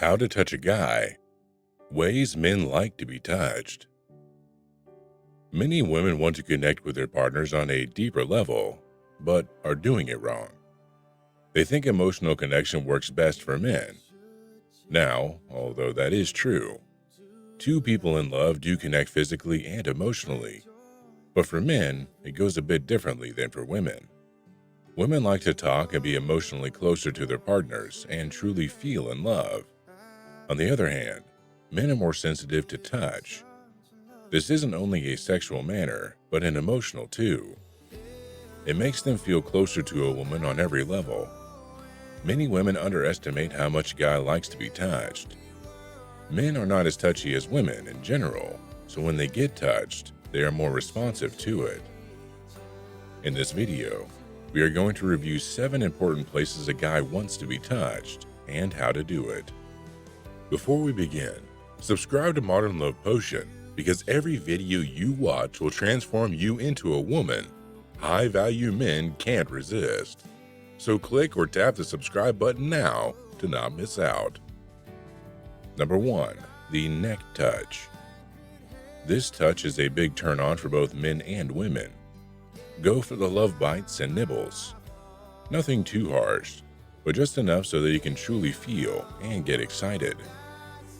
How to touch a guy. Ways men like to be touched. Many women want to connect with their partners on a deeper level, but are doing it wrong. They think emotional connection works best for men. Now, although that is true, two people in love do connect physically and emotionally, but for men, it goes a bit differently than for women. Women like to talk and be emotionally closer to their partners and truly feel in love. On the other hand, men are more sensitive to touch. This isn't only a sexual manner, but an emotional too. It makes them feel closer to a woman on every level. Many women underestimate how much a guy likes to be touched. Men are not as touchy as women in general, so when they get touched, they are more responsive to it. In this video, we are going to review 7 important places a guy wants to be touched and how to do it. Before we begin, subscribe to Modern Love Potion because every video you watch will transform you into a woman high-value men can't resist. So click or tap the subscribe button now to not miss out. Number 1. The neck touch. This touch is a big turn-on for both men and women. Go for the love bites and nibbles. Nothing too harsh, but just enough so that you can truly feel and get excited.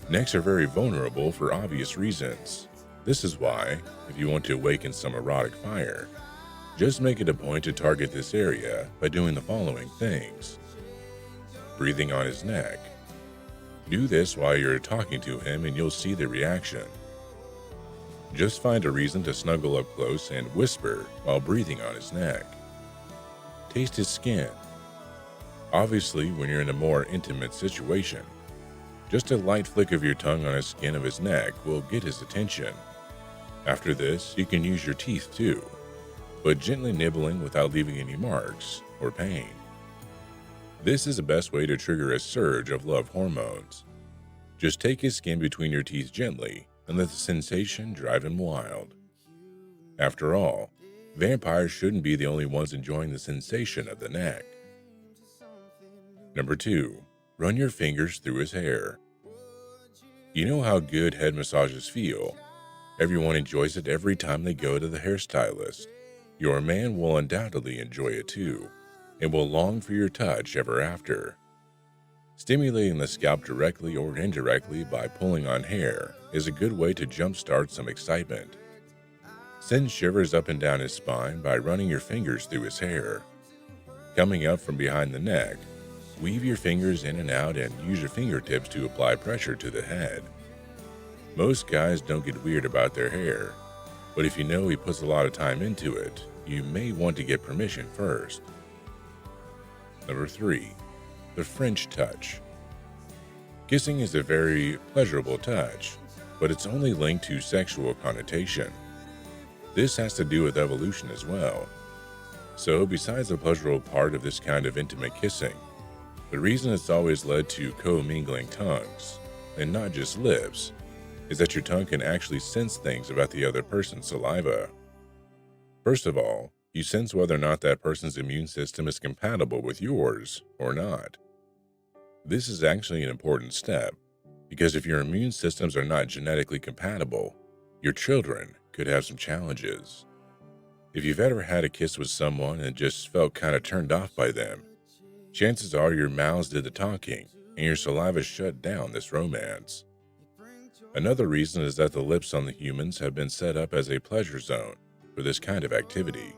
Necks are very vulnerable for obvious reasons. This is why, if you want to awaken some erotic fire, just make it a point to target this area by doing the following things. Breathing on his neck. Do this while you're talking to him and you'll see the reaction. Just find a reason to snuggle up close and whisper while breathing on his neck. Taste his skin. Obviously, when you're in a more intimate situation, just a light flick of your tongue on the skin of his neck will get his attention. After this, you can use your teeth too, but gently nibbling without leaving any marks or pain. This is the best way to trigger a surge of love hormones. Just take his skin between your teeth gently and let the sensation drive him wild. After all, vampires shouldn't be the only ones enjoying the sensation of the neck. Number 2. Run your fingers through his hair. You know how good head massages feel. Everyone enjoys it every time they go to the hairstylist. Your man will undoubtedly enjoy it too, and will long for your touch ever after. Stimulating the scalp directly or indirectly by pulling on hair is a good way to jumpstart some excitement. Send shivers up and down his spine by running your fingers through his hair. Coming up from behind the neck, weave your fingers in and out and use your fingertips to apply pressure to the head. Most guys don't get weird about their hair, but if you know he puts a lot of time into it, you may want to get permission first. Number 3. The French touch. Kissing is a very pleasurable touch, but it's only linked to sexual connotation. This has to do with evolution as well. So besides the pleasurable part of this kind of intimate kissing, the reason it's always led to co-mingling tongues, and not just lips, is that your tongue can actually sense things about the other person's saliva. First of all, you sense whether or not that person's immune system is compatible with yours or not. This is actually an important step, because if your immune systems are not genetically compatible, your children could have some challenges. If you've ever had a kiss with someone and just felt kind of turned off by them, chances are your mouths did the talking and your saliva shut down this romance. Another reason is that the lips on the humans have been set up as a pleasure zone for this kind of activity,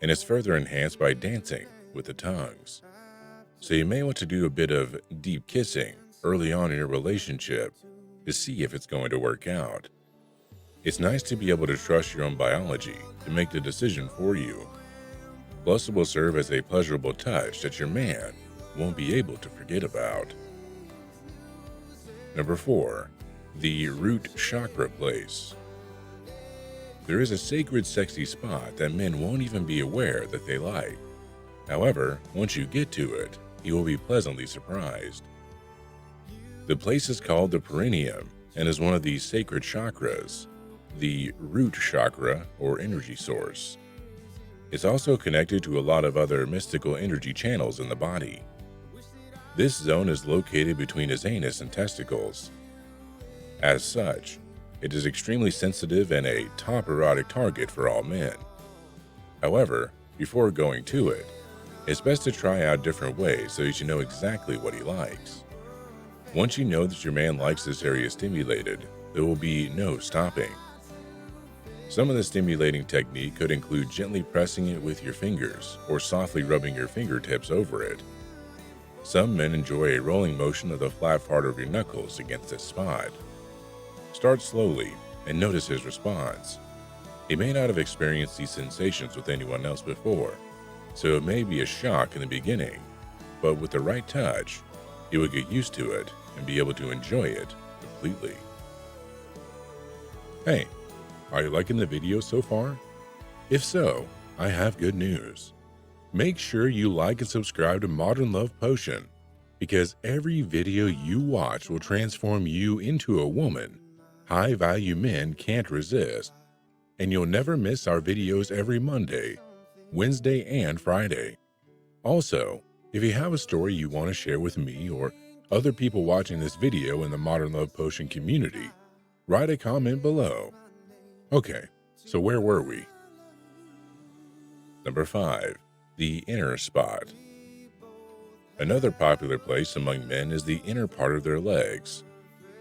and it's further enhanced by dancing with the tongues. So you may want to do a bit of deep kissing early on in your relationship to see if it's going to work out. It's nice to be able to trust your own biology to make the decision for you. Plus, it will serve as a pleasurable touch that your man won't be able to forget about. Number 4. The root chakra place. There is a sacred sexy spot that men won't even be aware that they like. However, once you get to it, you will be pleasantly surprised. The place is called the perineum and is one of the sacred chakras, the root chakra or energy source. It's also connected to a lot of other mystical energy channels in the body. This zone is located between his anus and testicles. As such, it is extremely sensitive and a top erotic target for all men. However, before going to it, it's best to try out different ways so that you know exactly what he likes. Once you know that your man likes this area stimulated, there will be no stopping. Some of the stimulating technique could include gently pressing it with your fingers or softly rubbing your fingertips over it. Some men enjoy a rolling motion of the flat part of your knuckles against this spot. Start slowly and notice his response. He may not have experienced these sensations with anyone else before, so it may be a shock in the beginning, but with the right touch, he will get used to it and be able to enjoy it completely. Hey, are you liking the video so far? If so, I have good news. Make sure you like and subscribe to Modern Love Potion, because every video you watch will transform you into a woman high-value men can't resist, and you'll never miss our videos every Monday, Wednesday, and Friday. Also, if you have a story you want to share with me or other people watching this video in the Modern Love Potion community, write a comment below. Okay, so where were we? Number 5. The inner spot. Another popular place among men is the inner part of their legs.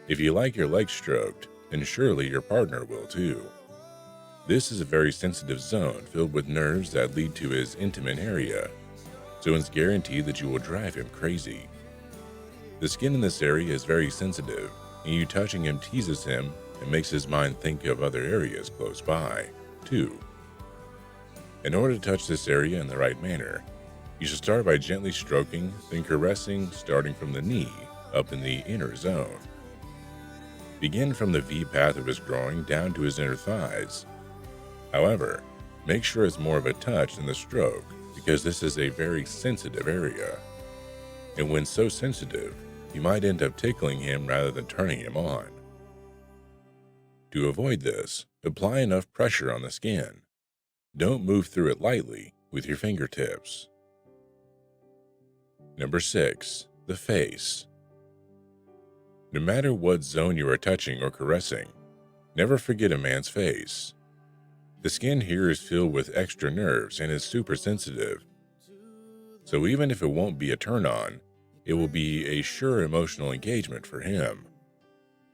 If you like your legs stroked, then surely your partner will too. This is a very sensitive zone filled with nerves that lead to his intimate area, so it's guaranteed that you will drive him crazy. The skin in this area is very sensitive, and you touching him teases him and makes his mind think of other areas close by, too. In order to touch this area in the right manner, you should start by gently stroking, then caressing, starting from the knee up in the inner zone. Begin from the V path of his groin down to his inner thighs. However, make sure it's more of a touch than the stroke, because this is a very sensitive area. And when so sensitive, you might end up tickling him rather than turning him on. To avoid this, apply enough pressure on the skin. Don't move through it lightly with your fingertips. Number 6. The face. No matter what zone you are touching or caressing, never forget a man's face. The skin here is filled with extra nerves and is super sensitive. So even if it won't be a turn-on, it will be a sure emotional engagement for him.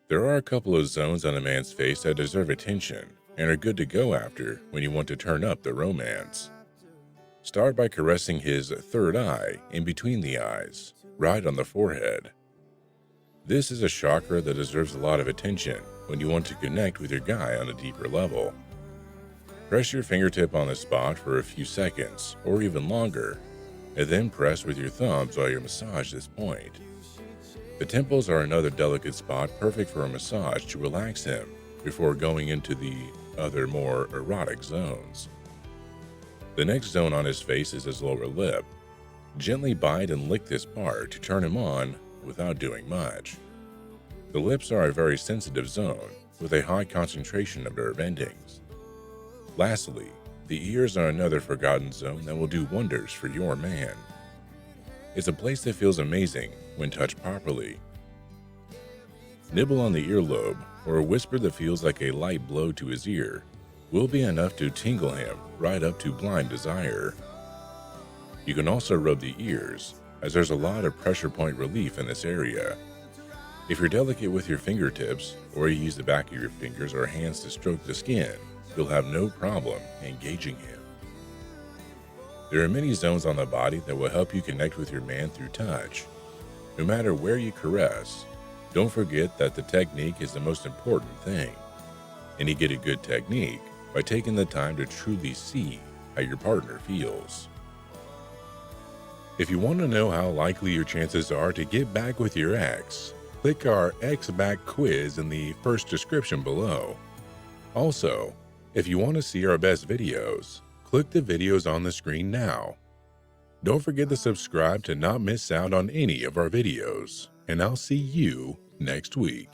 There are a couple of zones on a man's face that deserve attention and are good to go after when you want to turn up the romance. Start by caressing his third eye in between the eyes, right on the forehead. This is a chakra that deserves a lot of attention when you want to connect with your guy on a deeper level. Press your fingertip on the spot for a few seconds or even longer, and then press with your thumbs while you massage this point. The temples are another delicate spot perfect for a massage to relax him before going into the other more erotic zones. The next zone on his face is his lower lip. Gently bite and lick this part to turn him on without doing much. The lips are a very sensitive zone with a high concentration of nerve endings. Lastly, the ears are another forgotten zone that will do wonders for your man. It's a place that feels amazing when touched properly. Nibble on the earlobe or a whisper that feels like a light blow to his ear will be enough to tingle him right up to blind desire. You can also rub the ears, as there's a lot of pressure point relief in this area. If you're delicate with your fingertips, or you use the back of your fingers or hands to stroke the skin, you'll have no problem engaging him. There are many zones on the body that will help you connect with your man through touch. No matter where you caress, don't forget that the technique is the most important thing. And you get a good technique by taking the time to truly see how your partner feels. If you want to know how likely your chances are to get back with your ex, click our Ex Back quiz in the first description below. Also, if you want to see our best videos, click the videos on the screen now. Don't forget to subscribe to not miss out on any of our videos, and I'll see you next week.